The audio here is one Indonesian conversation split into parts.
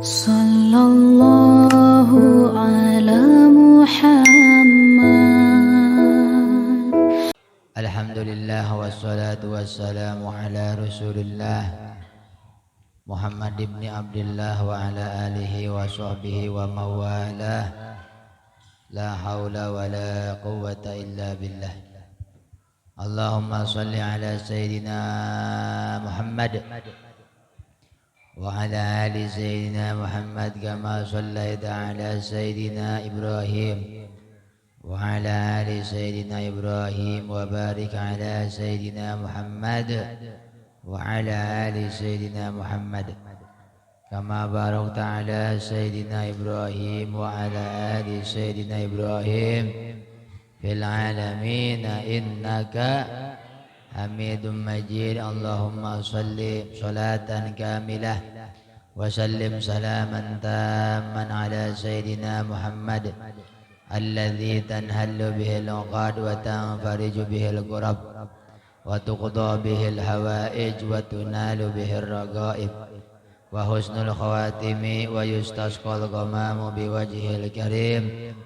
Sallallahu ala Muhammad. Alhamdulillah wassalatu wassalamu ala Rasulillah Muhammad ibn Abdullah wa ala alihi wa sahbihi wa mawalah. La haula wa la quwwata illa billah. Allahumma salli ala Sayyidina Muhammad wa ala ali Sayyidina Muhammad kama sallaita ala Sayyidina Ibrahim wa ala ali Sayyidina Ibrahim wa barik ala Sayyidina Muhammad wa ala ali Sayyidina Muhammad kama barakta ala Sayyidina Ibrahim wa ala ali Sayyidina Ibrahim fil alamin innaka Hamidum Majid. Allahumma salli salatan kamilah wa sallim salaman tamman ala Sayyidina Muhammad alladhi tanhallu bihil uqad wa tanfariju bihil qurab wa tuqda bihil hawaij wa tunalu bihil ragaib wa husnul khawatimi wa yustasqal ghamamu biwajhil karim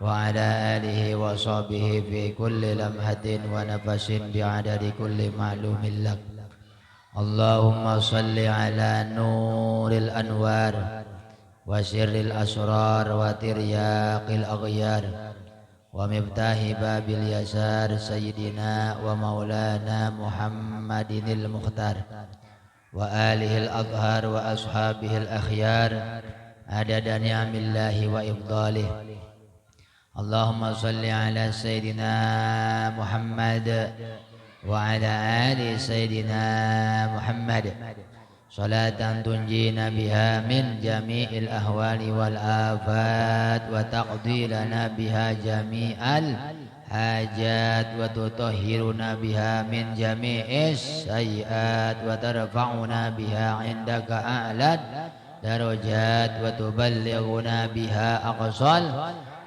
wa ala alihi wa sahbihi fi kulli lamhatin wa nafasin bi'adadi kulli ma'lumin lak. Allahumma salli ala nuril anwar wa sirril asrar wa tiryaqil aghyar wa miftahi babil yasar sayyidina wa maulana Muhammadinil mukhtar wa alihil adhar wa ashabihil akhyar adada ni'amillahi wa ifdalih. Allahumma salli ala Sayyidina Muhammad wa ala ali Sayyidina Muhammad salatan tunjina biha min jami'il ahwali wal afat wa taqdi lana biha jami'al hajat wa tutahhiruna biha min jami'is sayyiat wa tarfa'una biha indaka a'lad darajat wa tuballighuna biha aqsal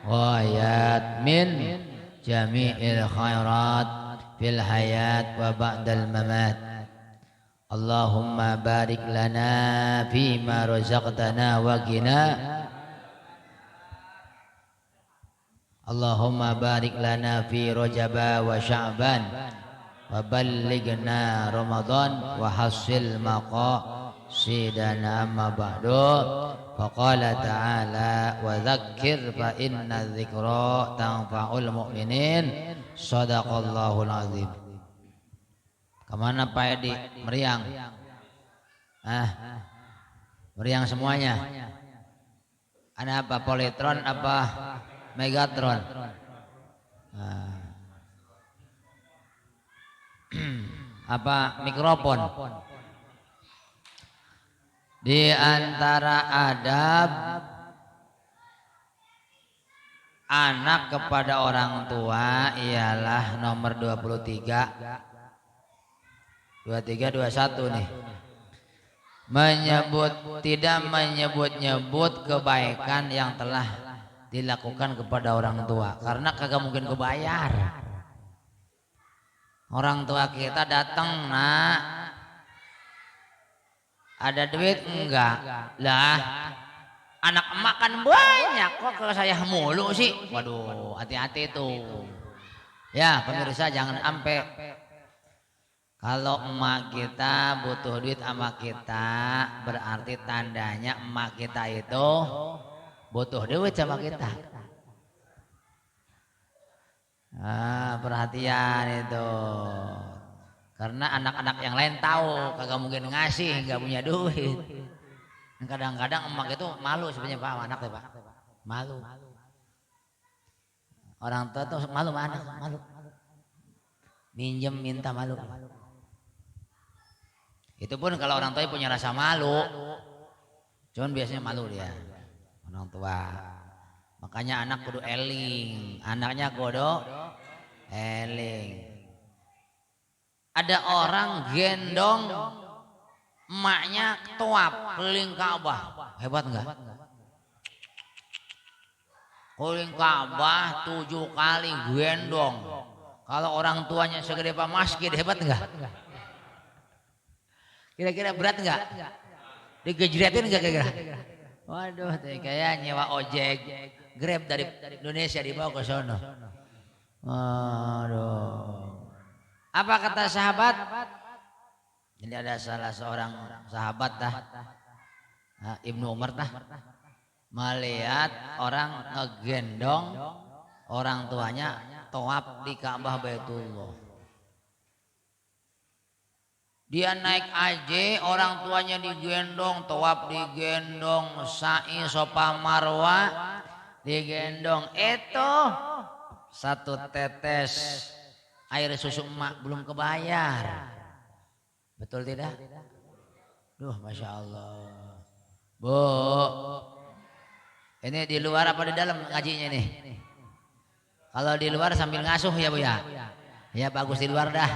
ghayat min jami'il khairat fil hayat wa ba'dal mamat. Allahumma barik lana fima razaqtana wa qina. Allahumma barik lana fi Rajab wa Sya'ban wa ballighna Ramadan wa hassil maqasidana amma ba'du. Faqala ta'ala wa dzakkir fa inna dzikra tanfa'ul mu'minin. Shadaqallahul azim. Kemana Pak Edi? Meriang. Meriang semuanya. Ada apa? Polytron apa Megatron? Apa mikrofon? Di antara adab anak kepada orang tua ialah nomor 23 21 nih. Tidak menyebut-nyebut kebaikan yang telah dilakukan kepada orang tua karena kagak mungkin kebayar. Orang tua kita datang, nak, ada duit enggak? Lah, anak emak kan banyak, kok ke saya mulu sih? Waduh, hati-hati tuh. Ya, pemirsa jangan sampai kalau emak kita butuh duit sama kita, berarti tandanya emak kita itu butuh duit sama kita. Perhatian itu. Karena anak-anak yang lain tahu kagak mungkin ngasih, nggak punya duit. Kadang-kadang emak itu malu sebenarnya Pak, anak ya Pak. Malu. Orang tua tuh malu sama anak, malu. Minjem minta malu. Itu pun kalau orang tua punya rasa malu. Cuman biasanya malu dia. Orang tua. Makanya anak kudu eling, anaknya kudu eling. Ada orang gendong emaknya tuap keliling Ka'bah. Hebat enggak? Keliling Ka'bah 7 kali gendong. Kalau orang tuanya segede Pak Masjid, hebat enggak? Kira-kira berat enggak? Digejretin enggak kira-kira? Waduh, kayak nyewa ojek, Grab dari Indonesia dibawa ke sono. Waduh. Apa kata sahabat? Ini ada salah seorang sahabat dah, Ibnu Umar dah, melihat orang ngegendong orang tuanya tawaf di Ka'bah Baitullah. Dia naik aja, orang tuanya digendong, tawaf digendong, sa'i Safa Marwah digendong. Itu satu tetes air susu emak belum kebayar. Betul tidak? Duh, Masya Allah. Bu, ini di luar apa di dalam ngajinya nih? Kalau di luar sambil ngasuh ya Bu ya? Ya bagus di luar dah.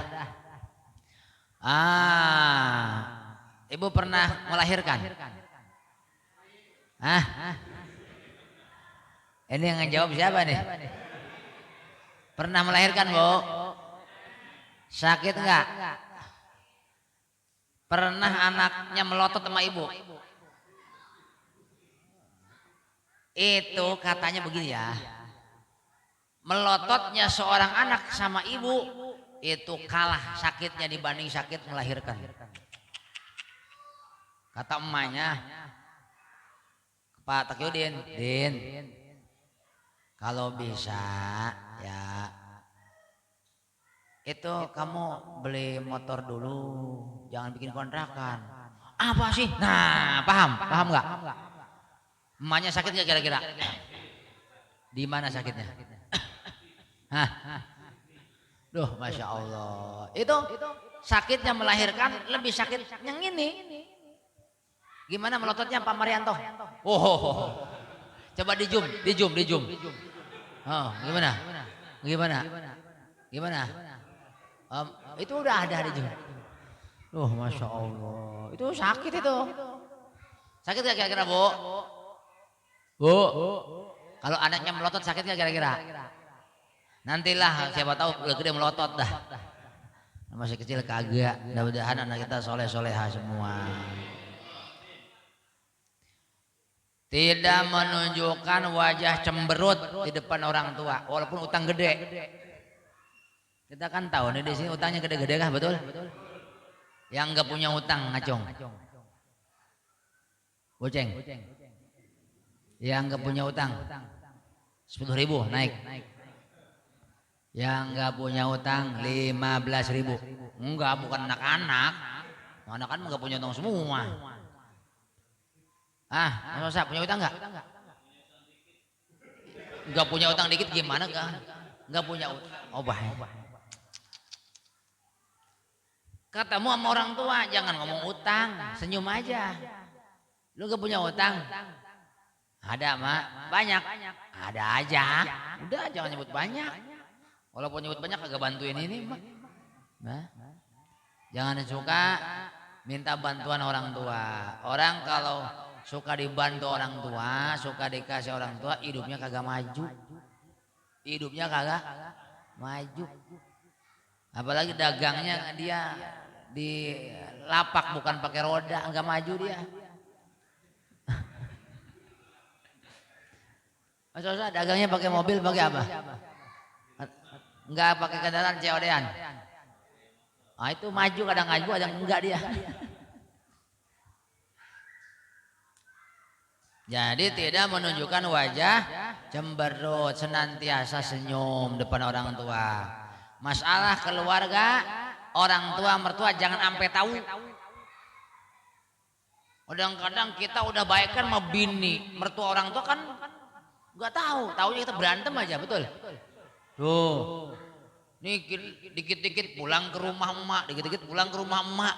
Ibu pernah melahirkan? Ini yang ngejawab siapa nih? Pernah melahirkan Bu? Sakit enggak? Pernah anaknya melotot sama ibu? Itu katanya begini ya. Melototnya seorang anak sama ibu itu kalah sakitnya dibanding sakit melahirkan. Kata emaknya, Pak Takyudin, Din, kalau bisa ya itu kamu beli motor dulu, jangan bikin kontrakan. Apa sih? Nah, paham nggak? Emaknya sakit nggak kira-kira? Di mana sakitnya? Hah? Duh, Masya Allah. Itu sakitnya melahirkan lebih sakit yang ini. Gimana melototnya Pak Marianto? Oh, coba di zoom. Oh, gimana? Itu udah ada di zoom. Duh, Masya Allah. Itu sakit itu. Sakit gak kira-kira Bu? Bu, kalau anaknya melotot sakit gak kira-kira? Nantilah siapa tahu udah gede melotot dah. Masih kecil kagak. Mudah-mudahan anak kita soleh-soleha semua. Tidak menunjukkan wajah cemberut di depan orang tua walaupun utang gede. Kita kan tahu nih di sini utangnya gede-gede kah, betul? Yang enggak punya utang ngacong. Boceng. Yang enggak punya utang 10.000 naik. Yang enggak punya utang 15.000. Enggak, bukan anak-anak. Anak-anak enggak punya utang semua. Masa punya utang enggak? Enggak punya utang dikit gimana kan? Enggak punya utang. Oh bahaya. Katamu sama orang tua jangan ngomong utang, senyum aja. Lu enggak punya utang? Ada Mak, banyak. Ada aja. Udah jangan nyebut banyak. Walaupun nyebut banyak agak bantuin ini Mak. Nah, jangan suka minta bantuan orang tua. Orang kalau suka dibantu orang tua, suka dikasih orang tua, hidupnya kagak maju. Hidupnya kagak maju. Apalagi dagangnya dia di lapak bukan pakai roda, enggak maju dia. Masa dagangnya pakai mobil, pakai apa? Enggak pakai kendaraan COD-an. Itu maju kadang enggak dia. Jadi tidak menunjukkan wajah cemberut, senantiasa senyum depan orang tua. Masalah keluarga, orang tua mertua jangan sampai tahu. Kadang-kadang kita udah baikkan sama bini, mertua orang tua kan nggak tahu, taunya kita berantem aja, betul. Tuh, nih dikit-dikit pulang ke rumah emak, dikit-dikit pulang ke rumah emak.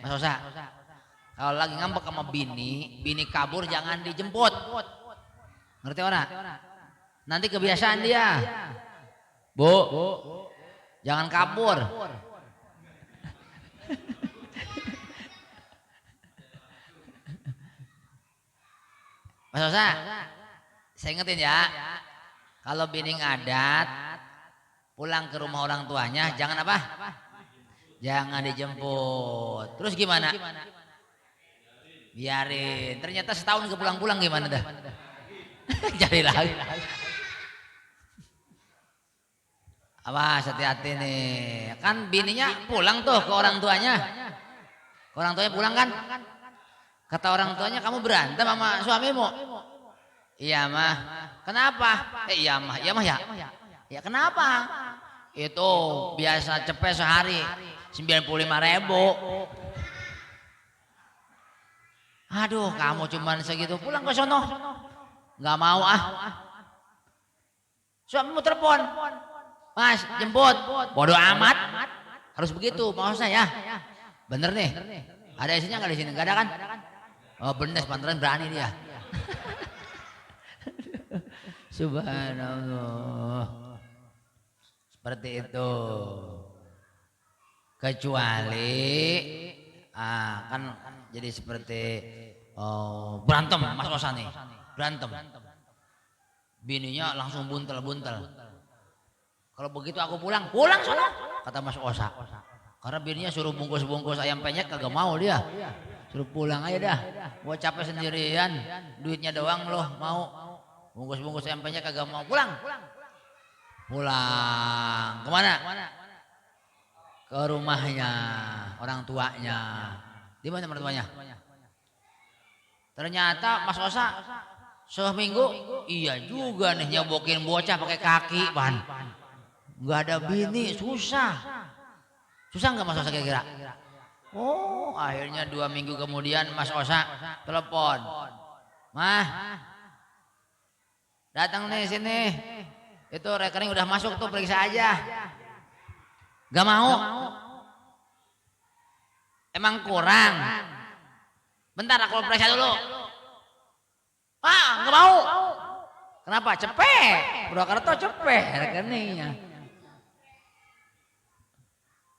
Mas Osa, kalau lagi ngambek sama bini kabur jangan dijemput. Ngerti orang? Nanti kebiasaan dia. Bu, jangan kabur. Mas Osa, saya ingetin ya. Kalau bini ngadat, pulang ke rumah orang tuanya, jangan apa? Jangan dijemput. Terus gimana? Biarin. Ternyata setahun ke pulang-pulang gimana dah? Jadi lagi. Awas hati-hati nih. Kan bininya pulang tuh ke orang tuanya. Ke orang tuanya pulang kan? Kata orang tuanya kamu berantem sama suamimu. Iya mah. Kenapa? Iya mah. Iya mah ya. Ya kenapa? Itu biasa cepet sehari 95.000. Aduh kamu cuman segitu pulang ke sono. Nggak mau ah. Suamimu telepon. Mas jemput. Bodoh amat. Harus begitu maksudnya ya. Bener nih. Ada isinya nggak di sini? Nggak ada kan? Oh bener pantaran berani dia. Subhanallah. Seperti itu. Kecuali kan jadi seperti berantem Mas Osa nih. Berantem. Bininya langsung buntel-buntel. Kalau begitu aku pulang sono, kata Mas Osa. Karena bininya suruh bungkus-bungkus ayam penyet kagak mau dia. Suruh pulang aja dah. Gua capek sendirian, duitnya doang loh mau. Bungkus-bungkus ayam penyet kagak mau. Pulang. Kemana? Ke rumahnya, orang tuanya. Di mana mertuanya? Ternyata Mas Osa seminggu iya juga nih nyobokin bocah pakai kaki, Pan. Gak ada bini, susah nggak Mas Osa kira-kira? Oh akhirnya 2 minggu kemudian Mas Osa telepon, Mah datang nih sini, itu rekening udah masuk tuh periksa aja. Gak mau, emang kurang. Bentar aku periksa dulu. Gak mau. Kenapa? Cepet. Purwakarta cepet rekeningnya.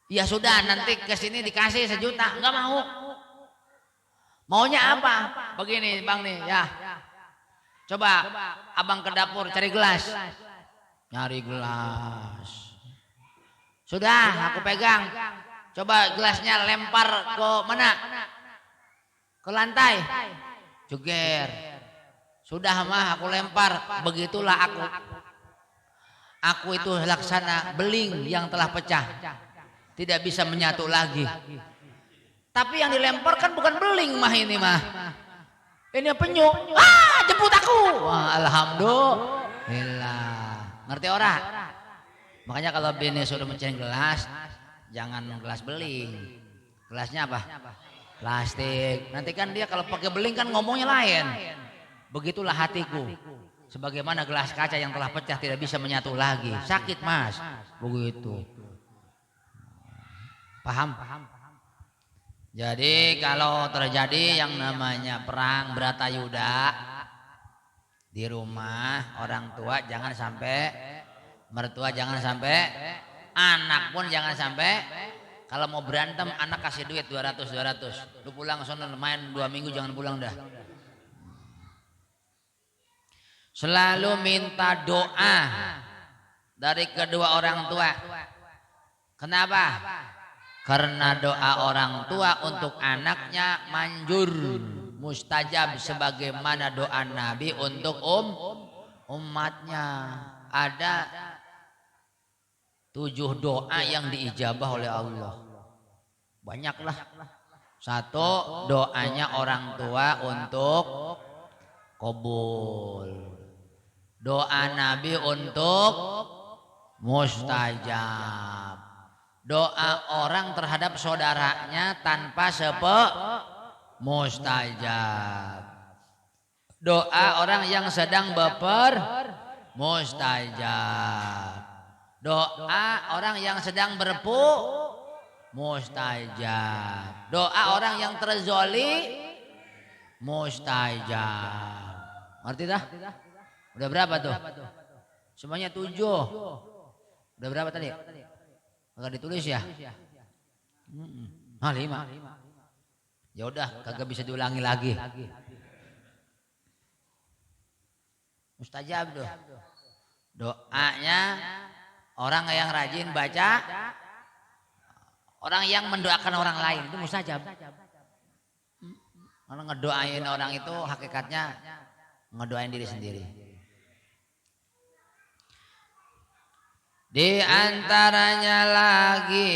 Ya sudah nanti kesini dikasih 1 juta. Enggak mau. Maunya apa? Begini bang nih ya. Coba abang ke dapur cari gelas. Nyari gelas. Sudah aku pegang. Coba gelasnya lempar ke mana? Ke lantai. Jeger. Sudah mah aku lempar. Begitulah aku. Aku itu laksana beling yang telah pecah. Tidak bisa menyatu lagi. Tapi yang dilempar kan bukan beling mah ini mah. Ini penyu. Jemput aku. Wah, alhamdulillah. Ngerti ora? Makanya kalau bini sudah mencari gelas, jangan gelas beling. Gelasnya apa? Plastik. Nanti kan dia kalau pakai beling kan ngomongnya lain. Begitulah hatiku. Sebagaimana gelas kaca yang telah pecah tidak bisa menyatu lagi. Sakit mas. Begitu. Paham? Jadi kalau terjadi yang namanya perang Bratayuda di rumah, orang tua jangan sampai, mertua jangan sampai, anak pun jangan sampai. Kalau mau berantem anak kasih duit 200. Lu pulang sono main 2 minggu jangan pulang dah. Selalu minta doa dari kedua orang tua. Kenapa? Karena doa orang tua untuk anaknya manjur, mustajab sebagaimana doa Nabi untuk umatnya. Ada 7 doa yang diijabah oleh Allah. Banyaklah. 1 doanya orang tua untuk qabul. Doa Nabi untuk mustajab. Doa orang terhadap saudaranya tanpa mustajab. Doa orang yang sedang baper mustajab. Doa orang yang sedang mustajab. Doa orang yang terzoli mustajab. Ngerti dah? Udah berapa tuh? Semuanya 7. Udah berapa tadi? Kagak ditulis ya? 5. Ya udah, kagak bisa diulangi lagi. Mustajab tuh. Doanya orang yang rajin baca, orang yang mendoakan orang lain itu mustajab. Karena ngedoain orang itu hakikatnya ngedoain diri sendiri. Di antaranya lagi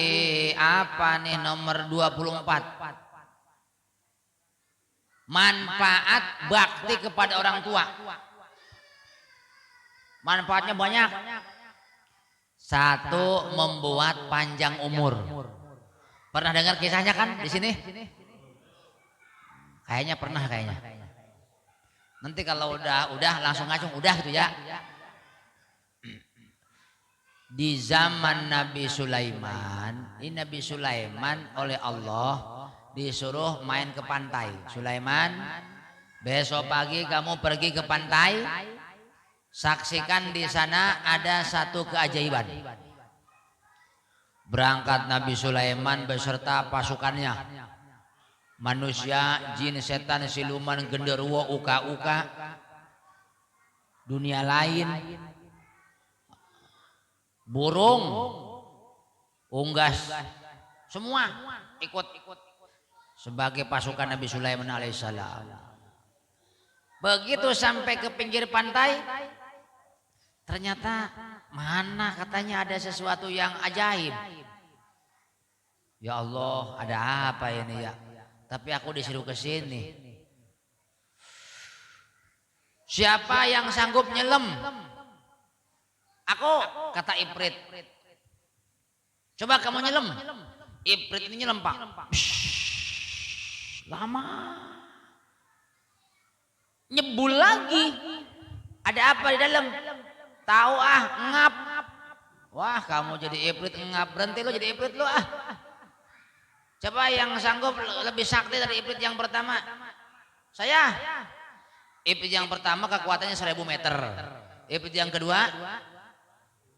apa nih nomor 24? Manfaat bakti kepada orang tua. Manfaatnya banyak. Satu, membuat panjang umur. Pernah dengar kisahnya kan di sini? Kayaknya pernah kayaknya. Nanti kalau udah langsung ngacung udah gitu ya. Di zaman Nabi Sulaiman, ini Nabi Sulaiman oleh Allah disuruh main ke pantai. Sulaiman, besok pagi kamu pergi ke pantai, saksikan di sana ada satu keajaiban. Berangkat Nabi Sulaiman beserta pasukannya. Manusia, jin, setan, siluman, genderuwo, uka-uka, dunia lain, burung, unggas, semua ikut sebagai pasukan Nabi Sulaiman alaihissalam. Begitu sampai ke pinggir pantai, ternyata mana katanya ada sesuatu yang ajaib. Ya Allah, ada apa ini ya? Tapi aku disuruh ke sini. Siapa yang sanggup nyelam? Aku, kata Ifrit. Coba kamu nyelam. Ifrit ini nyelam, Pak. Lama. Nyebul lagi. Ada apa di dalam? Tahu ngap. Wah, kamu jadi Ifrit ngap. Berhenti lo jadi Ifrit lo Coba yang sanggup lebih sakti dari Ifrit yang pertama. Saya. Ifrit yang pertama kekuatannya 1000 meter. Ifrit yang kedua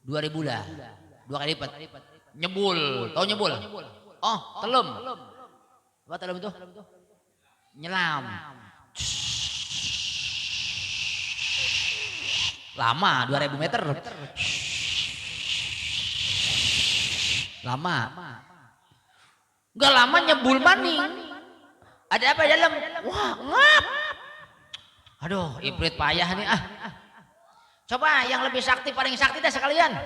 2000 lah. 2 kali lipat. Nyebul. Tahu nyebul? Oh, telum. Apa telum itu? Nyelam. Lama 2000 meter. Lama. Enggak lama nyebul maning. Ada apa di dalam? Wah, ngap. Aduh, Ifrit payah nih Coba yang lebih sakti, paling sakti dah sekalian.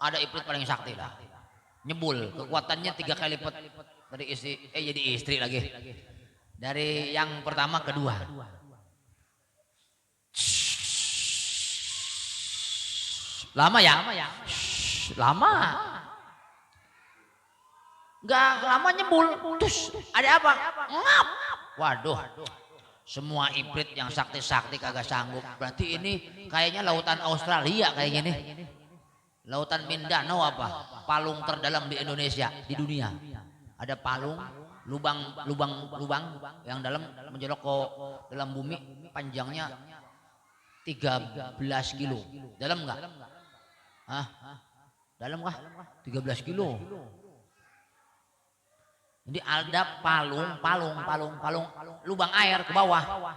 Ada Ifrit paling sakti dah. Nyebul, kekuatannya 3 kali lipat dari istri, jadi istri lagi. Dari yang pertama kedua. Lama ya? Lama. Enggak lama nyebul. Terus ada apa? Ngap. Waduh. Semua Ifrit yang sakti-sakti kagak sanggup. Berarti ini kayaknya lautan Australia kayak gini. Lautan Mindanao apa? Palung terdalam di Indonesia, di dunia. Ada palung, lubang yang dalam menjorok ke dalam bumi, panjangnya 13 kilo. Dalam enggak? Hah? Dalam kah? 13 kilo. Jadi ada palung, lubang air ke bawah.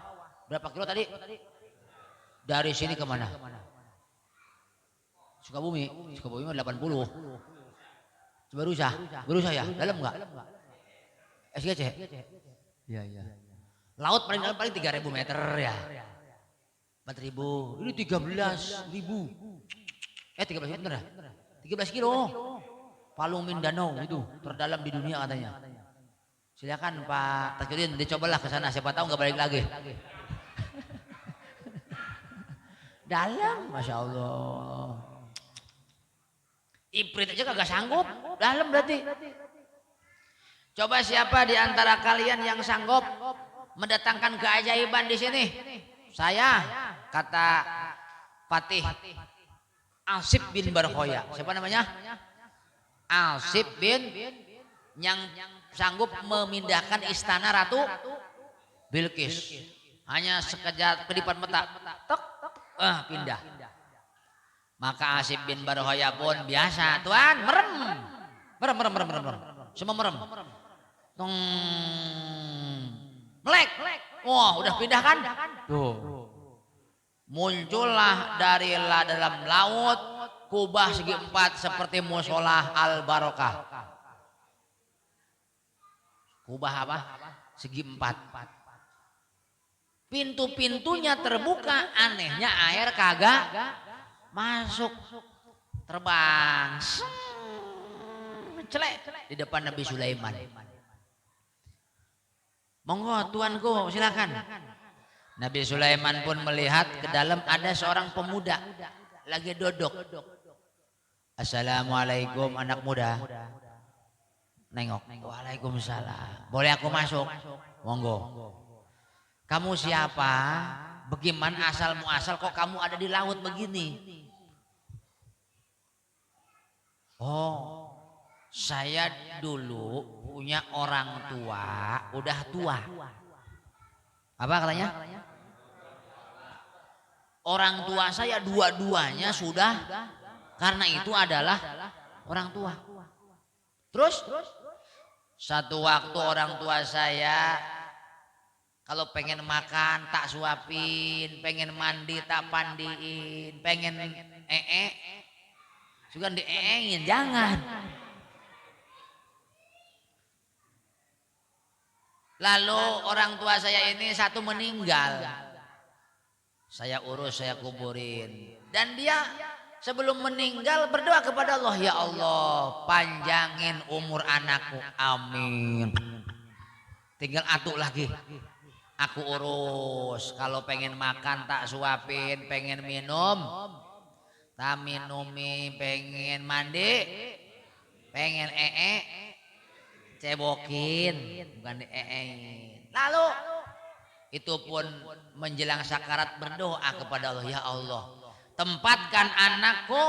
Berapa kilo tadi? Dari sini ke mana? Sukabumi mah 80. Coba berusaha ya. Dalam enggak? SGC? Iya. Laut paling dalam paling 3000 meter ya. 4000. Ini 13.000. 13 meter ya? 13 kilo. Palung Mindanao itu terdalam di dunia katanya. Silakan Pak Takirin, dicobalah ke sana, siapa tahu nggak balik lagi. Dalam, masya Allah. Ifrit aja kagak sanggup, dalam berarti. Coba siapa di antara kalian yang sanggup mendatangkan keajaiban di sini? Saya, kata Fatih Asib bin Barkhoya. Siapa namanya? Asib bin yang sanggup memindahkan istana Ratu Bilqis. Hanya sekejap kedipan mata. Tok, pindah. Maka Asib bin Barkhoya pun biasa. Tuan, merem. Semua merem. Tung. Melek. Wah, udah pindah kan? Tuh. Muncullah dari dalam laut kubah segi 4 seperti musola Al-Barokah. Kubah apa? Segi 4. Pintu-pintunya terbuka, anehnya air kagak masuk. Terbang celek di depan Nabi Sulaiman. Monggo tuanku silakan. Nabi Sulaiman pun melihat ke dalam ada seorang pemuda lagi duduk. Assalamualaikum anak muda. Nengok. Waalaikumsalam. Boleh aku masuk? Monggo. Kamu siapa? Bagaimana asal muasal kok kamu ada di laut begini? Oh, saya dulu punya orang tua, udah tua. Apa katanya? Orang tua saya dua-duanya sudah, karena itu adalah orang tua. Terus satu waktu orang tua saya kalau pengen makan tak suapin, pengen mandi tak pandiin, pengen juga dieengin, jangan. Lalu orang tua saya ini satu meninggal. Saya urus, saya kuburin. Dan dia sebelum meninggal berdoa kepada Allah, ya Allah panjangin umur anakku, amin. Tinggal atuk lagi. Aku urus, kalau pengen makan tak suapin, pengen minum tak minumi, pengen mandi, pengen cebokin, bukan Lalu itu pun menjelang sakarat berdoa kepada Allah, ya Allah tempatkan anakku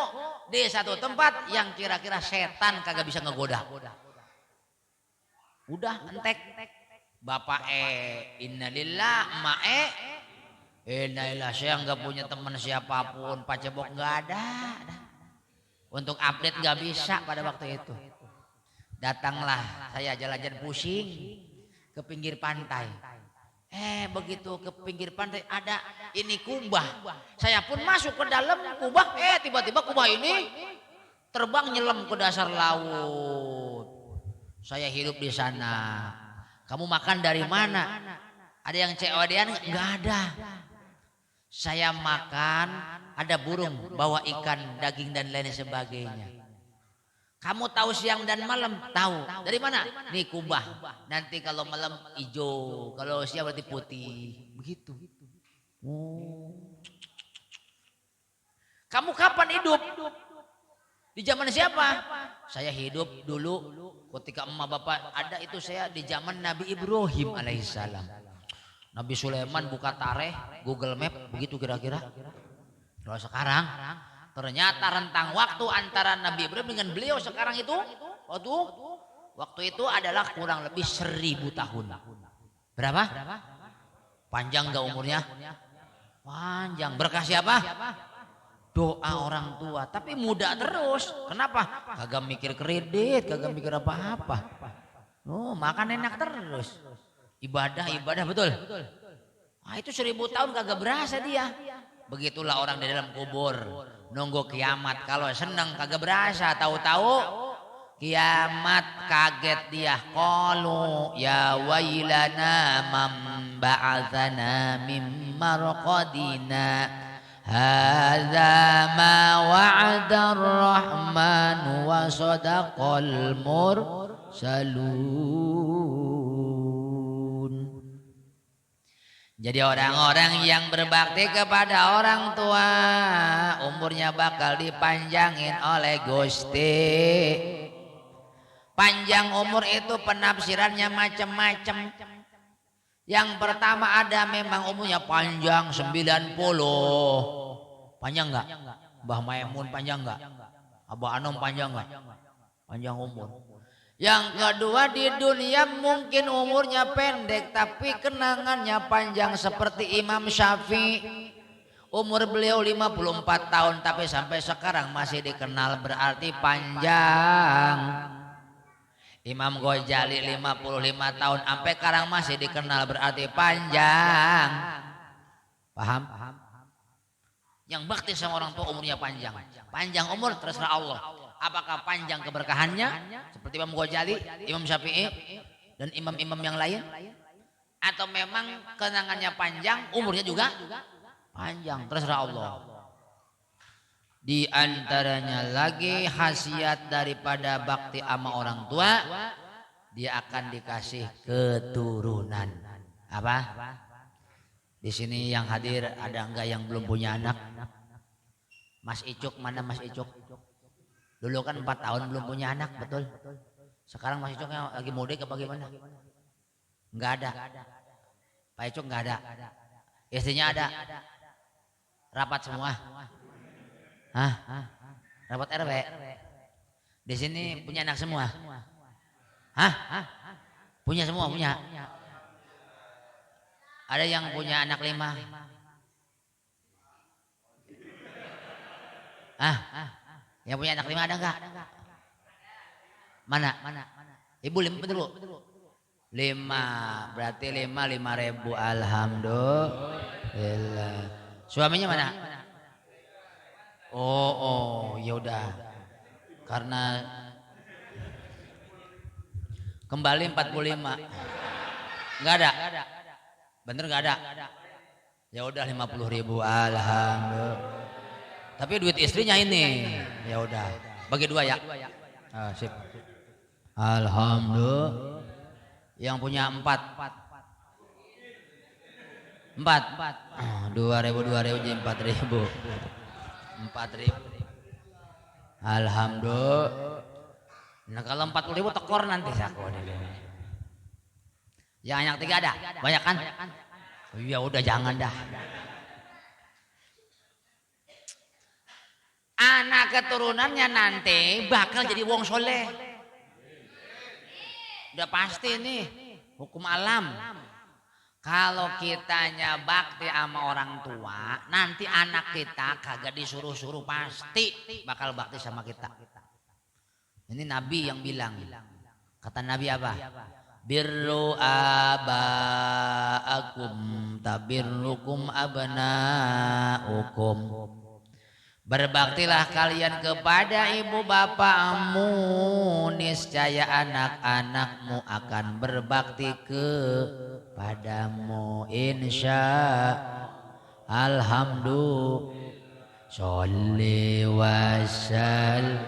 di satu tempat yang kira-kira setan kagak bisa ngegoda. Udah entek. Bapak innalillah, ma innalillah, saya nggak punya teman siapapun, Pak Cebok nggak ada. Untuk update nggak bisa pada waktu itu. Datanglah saya jalan-jalan pusing ke pinggir pantai. Begitu ke pinggir pantai ada ini kubah. Saya pun masuk ke dalam kubah. Tiba-tiba kubah ini terbang nyelam ke dasar laut. Saya hidup di sana. Kamu makan dari mana? Ada yang COD-an? Enggak ada. Saya makan, ada burung, bawa ikan, daging dan lain sebagainya. Kamu tahu siang dan malam? Tahu. Dari mana? Nih kubah. Nanti kalau malam hijau, kalau siang berarti putih. Begitu. Oh. Kamu kapan hidup? Di zaman siapa? Saya hidup dulu ketika emak bapak ada itu saya di zaman Nabi Ibrahim alaihissalam. Nabi Sulaiman buka tareh, Google Map, begitu kira-kira. Kalau sekarang ternyata rentang waktu antara Nabi Ibrahim dengan beliau sekarang itu waktu itu adalah kurang lebih 1000 tahun. Berapa? Panjang gak umurnya? Panjang. Berkah siapa? Doa orang tua, tapi muda terus. Kenapa? Kagak mikir kredit, kagak mikir apa-apa. Oh, makan enak terus. Ibadah betul. Itu 1000 tahun kagak berasa dia. Begitulah orang di dalam kubur nunggu kiamat. Kalau seneng kagak berasa, tahu-tahu kiamat kaget dia. Qalu ya wailana man ba'atsana mim marqadina. Hadza ma wa'adar rahman wa sadaqal mursalun. Jadi orang-orang yang berbakti kepada orang tua umurnya bakal dipanjangin oleh Gusti. Panjang umur itu penafsirannya macam-macam. Yang pertama ada memang umurnya panjang 90. Panjang enggak? Mbah Maimun panjang enggak? Abah Anom panjang enggak? Panjang umur. Yang kedua di dunia mungkin umurnya pendek tapi kenangannya panjang seperti Imam Syafi'i. Umur beliau 54 tahun tapi sampai sekarang masih dikenal berarti panjang. Imam Ghazali 55 tahun sampai sekarang masih dikenal berarti panjang. Paham? Yang bakti sama orang tua umurnya panjang. Panjang umur terserah Allah. Apakah panjang keberkahannya seperti Imam Ghazali, Imam Syafi'i dan imam-imam yang lain? atau memang kenangannya panjang, umurnya juga panjang, terserah Allah. Di antaranya lagi khasiat daripada bakti sama orang tua, dia akan dikasih keturunan. Apa? Di sini yang hadir ada enggak yang belum punya anak? Mas Icuk, mana Mas Icuk? Dulu kan 4 tahun belum punya anak, betul? Sekarang Mas Icuknya lagi mudik apa gimana? Enggak ada. Pak Icuk enggak ada. Istrinya ada. Rapat semua. Hah? Rapat RW. Di sini punya anak semua. Hah? Punya semua, punya. Ada yang punya anak 5. Yang punya anak 5 ada enggak? Mana? Ibu 5 dulu. 5, berarti 5.000. Alhamdulillah. Suaminya mana? Oh, ya udah. Karena kembali 45. Enggak ada. Bener enggak ada? Ya udah 50.000. Alhamdulillah. Tapi duit istrinya ini. Ya udah. Bagi 2 ya. Sip. Alhamdulillah. Yang punya 4. 2.000 jadi 4.000. 4.000. Alhamdulillah. Nah kalau 40.000 tekor nanti aku. Yang anak 3 ada? Banyak kan? Ya udah jangan dah. Anak keturunannya nanti bakal jadi wong soleh. Udah pasti nih hukum alam. Kalau kitanya bakti sama orang tua, nanti anak kita kagak disuruh-suruh pasti bakal bakti sama kita. Ini Nabi yang bilang. Kata Nabi apa? Birru aba'akum tabirrukum abna'ukum. Berbaktilah kalian kepada ibu bapakmu, niscaya anak-anakmu akan berbakti kepadamu, insya alhamdulillah. Sholli wasal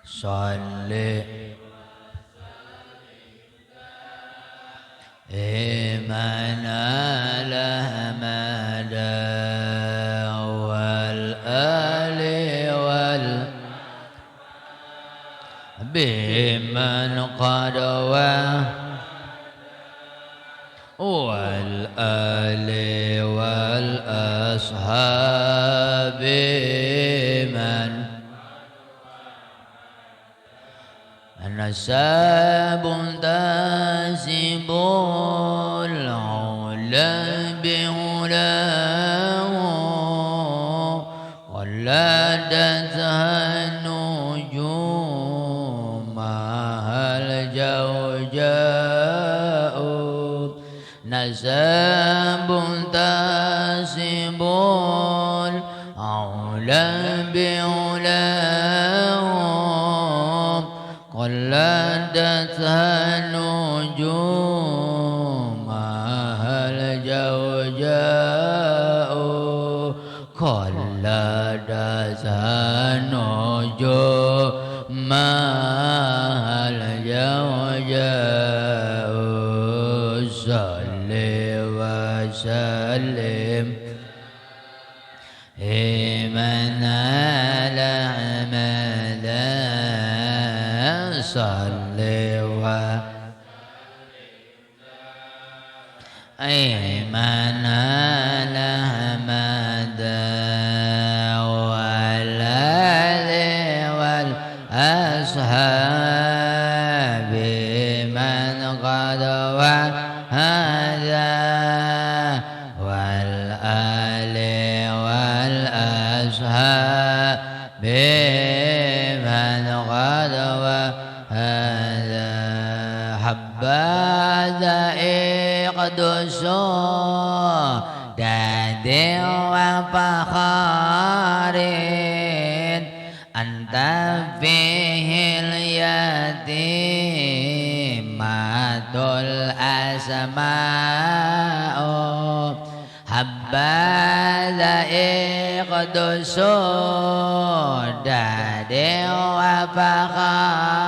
sholli Iman ala mada wal ali wal biman qadawa wal ali wal ashabi man nasabun tasibul ula bi'ulahu waladathan nujumahal jawja'u nasabun tasibul ula bi'ulahu qaladatha nujumahal jawja'u qaladatha nujumahal jawja'u salli wa sallim iman ala amalan salli wa iman ala amalan wal ali wal ashabi man qad wa hadha wal ali wal ashabi man qad wa hadha habbaza iqdusu dadi wa fakharin anta fihil yatimatul asma'u habbala iqdusudade wa fakharin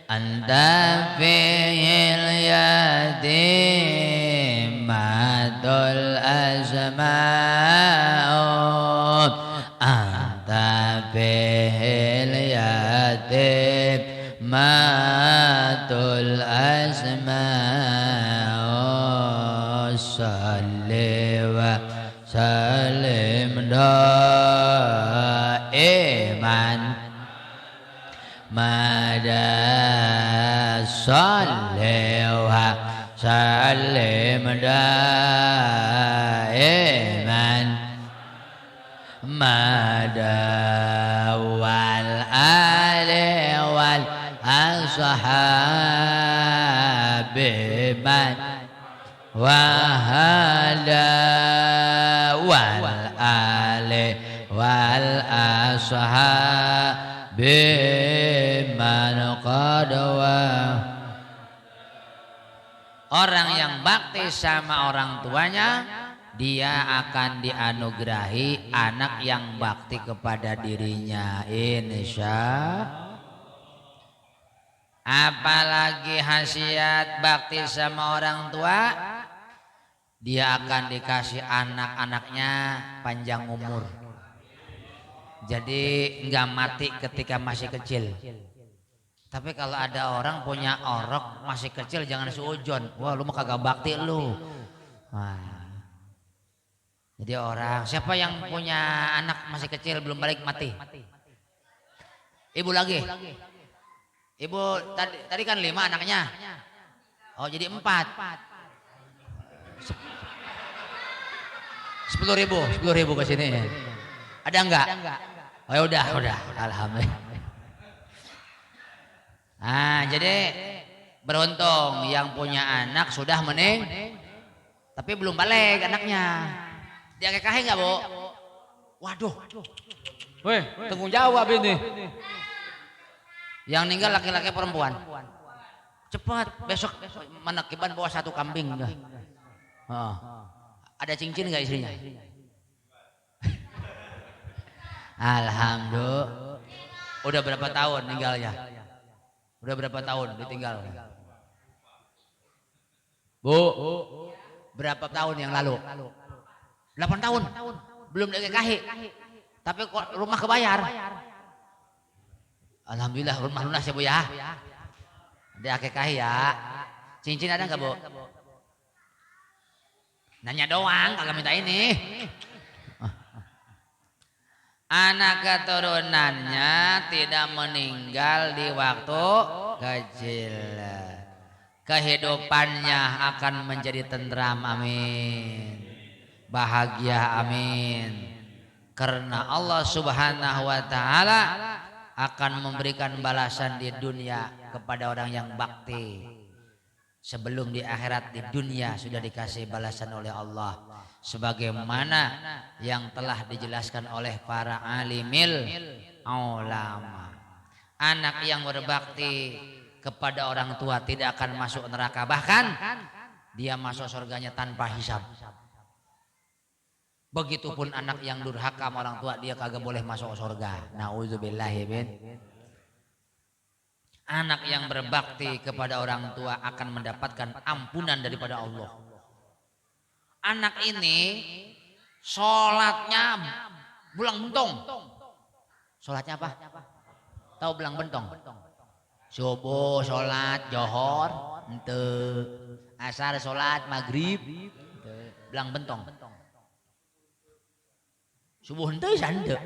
anta fihil yatimatul asma'u anta fihil yatimatul asma'u salli wa salim daiman mada salli wa salim daiman mada wal ali wal ashabi man wahada wal ali wal ashabi man qadwa. Orang yang bakti sama orang tuanya, dia akan dianugerahi anak yang bakti kepada dirinya, insya. Apalagi khasiat bakti sama orang tua, dia akan dikasih anak-anaknya panjang umur. Jadi nggak mati ketika masih kecil. Tapi kalau ada orang punya orok masih kecil jangan seujon. Wah lu mah kagak bakti lu. Wah. Jadi orang siapa yang punya anak masih kecil belum balik mati? Ibu lagi. Ibu tadi kan 5 anaknya. Oh jadi 4. 10.000 ke sini. Ada enggak? Oh ya udah. Alhamdulillah. Nah, jadi beruntung yang punya anak sudah mening, tapi belum balik anaknya. Dia kekahin nggak, Bu? Waduh. Weh, tanggung jawab ini. Yang meninggal laki-laki perempuan. Cepat, besok menakiban bawa 1 kambing. Oh. Ada cincin nggak istrinya? Alhamdulillah. Udah berapa tahun meninggalnya? Udah berapa tahun ditinggal? Bu, berapa tahun yang lalu? 8 tahun. Belum dikekahi. Tapi kok rumah kebayar. Alhamdulillah rumah lunas ya Bu ya. Dia kekahi ya. Cincin ada nggak Bu? Nanya doang, kagak minta ini. Anak keturunannya tidak meninggal di waktu kecil. Kehidupannya akan menjadi tentram, amin. Bahagia, amin. Karena Allah Subhanahu wa taala akan memberikan balasan di dunia kepada orang yang bakti. Sebelum di akhirat di dunia sudah dikasih balasan oleh Allah. Sebagaimana yang telah dijelaskan oleh para alimil ulama. Anak yang berbakti kepada orang tua tidak akan masuk neraka, bahkan dia masuk surganya tanpa hisab. Begitupun anak yang durhaka sama orang tua, dia kagak boleh masuk surga. Nauzubillahi min. Anak yang berbakti kepada orang tua akan mendapatkan ampunan daripada Allah. Anak ini sholatnya belang bentong. Sholatnya apa? Tahu belang bentong? Subuh sholat johor, ente. Asar sholat maghrib, belang bentong. Subuh ente sande.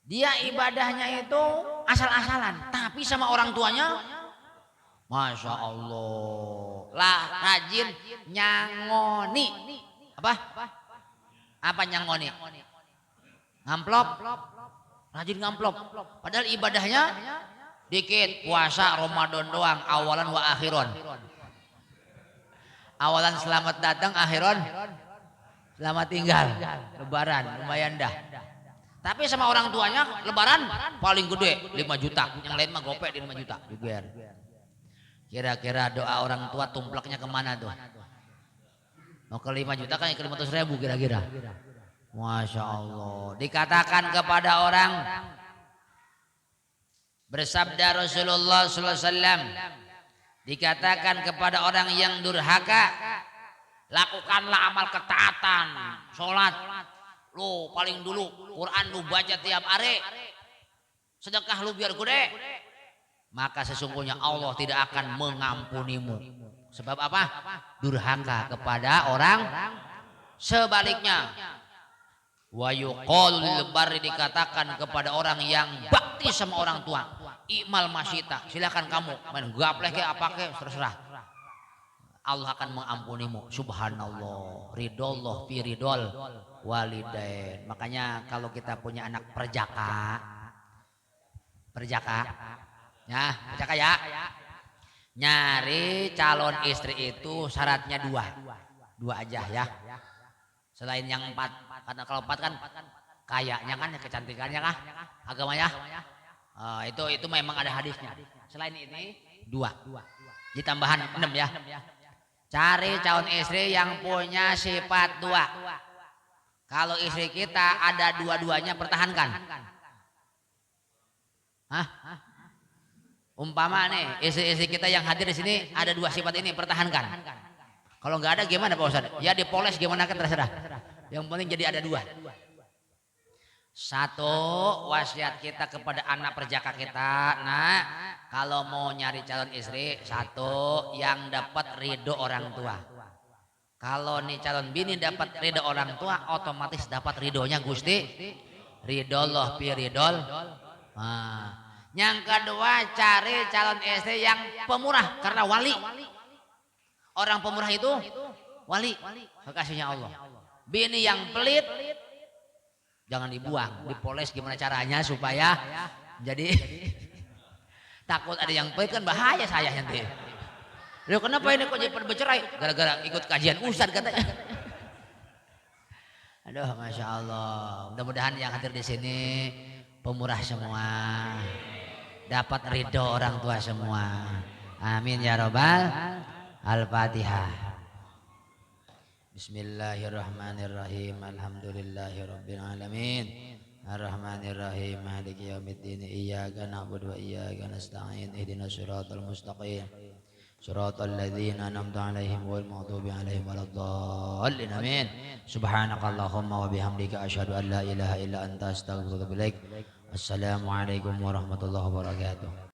Dia ibadahnya itu asal-asalan, tapi sama orang tuanya, masya Allah, lah rajin nyangoni. Apa? Apa nyangoni? Ngamplop, rajin ngamplop. Padahal ibadahnya dikit, puasa Ramadan doang, awalan wa akhiron. Awalan selamat datang, akhiron Selamat tinggal. Lebaran lumayan dah. Tapi sama orang tuanya lebaran paling gede 5 juta. Yang lain mah gopek di 5 juta. Diger. Kira-kira doa orang tua tumplaknya kemana tuh? Mau ke 5 juta kan ke 500.000 kira-kira. Masya Allah. Dikatakan kepada orang, bersabda Rasulullah SAW, dikatakan kepada orang yang durhaka, lakukanlah amal ketaatan, sholat. Lu paling dulu Quran lu baca tiap hari, sedekah lu biar gede, maka sesungguhnya Allah tidak akan mengampunimu. Sebab apa? Durhaka kepada orang. Sebaliknya, wa yuqalu lil barri, dikatakan kepada orang yang bakti sama orang tua, imal masyita, silakan kamu main gapleh ke apa ke terserah, Allah akan mengampunimu. Subhanallah, ridollah fi ridol walidain. Makanya kalau kita punya anak perjaka ya, nyari calon istri itu syaratnya dua aja ya, selain yang 4. Karena kalau 4 kan kayaknya kan, kecantikannya kah, agamanya itu memang ada hadisnya. Selain ini 2, ditambahan 6 ya. Cari calon istri yang punya sifat 2. Kalau istri kita ada dua-duanya, pertahankan. Hah? Umpama nih istri-istri kita yang hadir di sini ada 2 sifat ini, pertahankan. Kalau nggak ada gimana Pak Ustadz? Ya dipoles gimana kan terserah. Yang penting jadi ada 2. 1, wasiat kita kepada anak perjaka kita, nah kalau mau nyari calon istri, 1 yang dapat ridho orang tua. Kalau nih calon bini dapat ridho orang tua, otomatis dapat ridhonya Gusti. Ridollah fi ridol. Nah, yang kedua, cari calon istri yang pemurah, karena wali. Orang pemurah itu wali, kekasihnya Allah. Bini yang pelit jangan dibuang, dipoles gimana caranya supaya jadi takut ada yang pelit kan bahaya saya nanti. Loh kenapa ini kok jadi bercerai? Gara-gara ikut kajian Ustadz katanya. Aduh, Masya Allah. Mudah-mudahan yang hadir di sini pemurah semua, dapat ridho orang tua semua. Amin ya robbal. Al-Fatihah. Bismillahirrahmanirrahim. Alhamdulillahirabbil alamin. Ar-Rahmanirrahim. Maliki yaumiddin. Iyyaka na'budu wa iyyaka nasta'in. Ihdinas siratal mustaqim. Siratal ladzina an'amta 'alaihim ghairil maghdubi 'alaihim waladdallin. Amin. Subhanakallahumma wa bihamdika asyhadu an la ilaha illa anta astaghfiruka wa atubu ilaik. Assalamualaikum warahmatullahi wabarakatuh.